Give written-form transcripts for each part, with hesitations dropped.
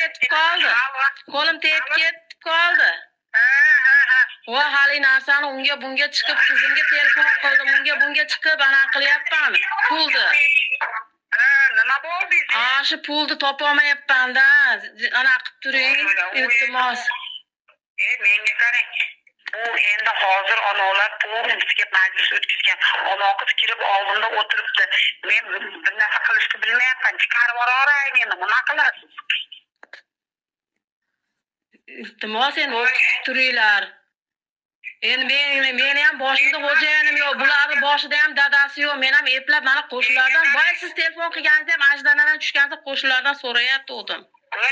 ketib qoldi. Qo'lim tegib ketib qoldi. O hali narsani unga bunga chiqib qizimga telefon qildim. Unga bunga chiqib ana qilyapman. Puldi. Nima bo'ldi? Shu pulni topolmayapman-da. Ana qilib turing. Iltimos. Menga qarang. Bu endi hozir onalar polnisiga majlis o'tkazgan. Ona qiz kirib oldinda o'tiribdi. Men bir narsa qilishni bilmayapman. Chiqarib yuboray meni. Nima qilasiz? Iltimos endi o'qib turinglar. Endi meni ham boshimda xo'jayinim yo'q. Bularning boshida ham dadasi yo'q. Men ham eplab mana qo'shnilardan, boya siz telefon qilganingizda ham ajdanadan tushgansiz qo'shnilardan so'rayaptim.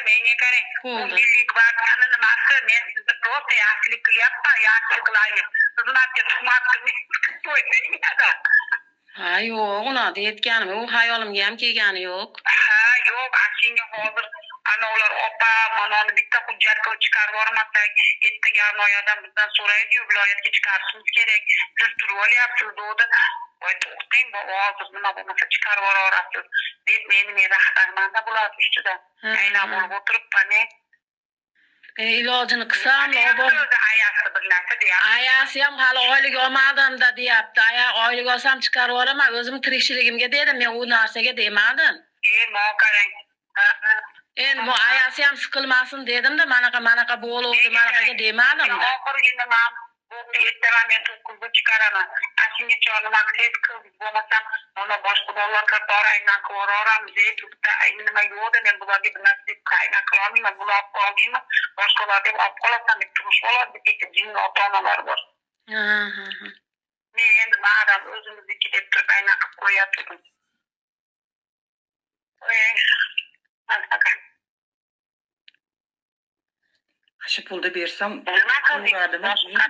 Menga qarang. Bu milliy gvardiyani nimasi? Men sizni просто yaxshilik qilyapman, yaxshilik qilayim. Xizmatga tuhmat qilmayman. Ha, yo'q, uni deyotganim, u hayolimga ham kelgani yo'q. Ha, yo'q, senga hozir ana ular opa, mana bitta hujjatga chiqarib yubormasak, ertaga noyadan bizdan so'raydi-yu, viloyatga chiqarishimiz kerak. Siz turib olyapsiz, dedi. Voy, to'xtang, hozir nima bo'lmasa chiqarib yuborasiz, deb meni rahbarmanda bo'ladi ustida. Aynan bo'lib o'tiribman. Ilojini qilsam, ayasi bir narsa deyapti. Ayasi ham hali oylik olmadim-da deyapti. Oylik olsam chiqarib yuboraman, o'zim tirikchiligimga dedim, men u narsaga demadim. Men qarang. Endi bu ayasi ham siqilmasin dedim-da, manaqa bo'ldi, manaqaga demadim-da. Oxirgi nima bu ertaman men to'qqizda chiqaraman. Ashunga chorni maqsad qilib bo'lmasam, mana boshqa bolalarga borayman, ko'roramiz deb bitta nima yo'qda, men bularga bir narsa deb qayna qilolmayman. Bular olib qoldingmi? Boshqalarga olib qolasan deb turish bo'ladi, deb jinni ota-onalar bor. Men endi madam o'zimizniki deb turib ayna qilib qo'yapman. Shu pulni bersam, nima qildingmi?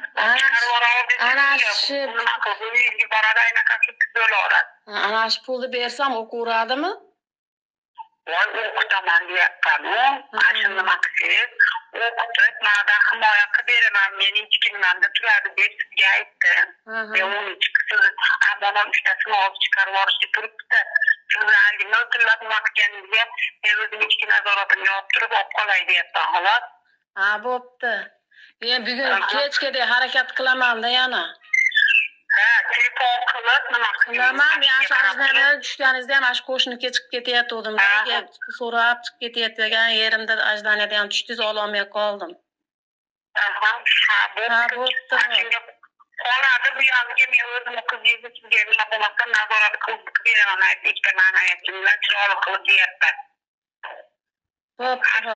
Ana shu pulni bersam o'qiradimi? Voy, o'qitaman deyapman-ku. Mana nima qilsangiz, o'qitib, mendan himoya qilib beraman, mening chiqimimda turadi deb sizga aytdim. Men uni chiqsiz, ammo uchtasini olib chiqarib yuborishga turibdi. Sizni haligi miltillab maqtganingizga men o'zim ichki nazoratimni olib turib olib qolay deyapman, xolos. Ha, bo'pti. Men bugun kechgacha harakat qilaman-da yana. Ha, telefon qilib nima qilaman? Men ajdanadan tushganingizda ham ash qo'shni chiqib ketayotgandim. So'rab chiqib ketayotgan yerimda ajdanadan ham tushdingiz, ololmay qoldim. Bo'pti. Qoladi bu yozga men o'zim qizingizni sizga nima bo'lmasa nazorat qilib beraman. Ikkita ma'nayatchi bilan chiroyli qilib deyapman. Bo'pti.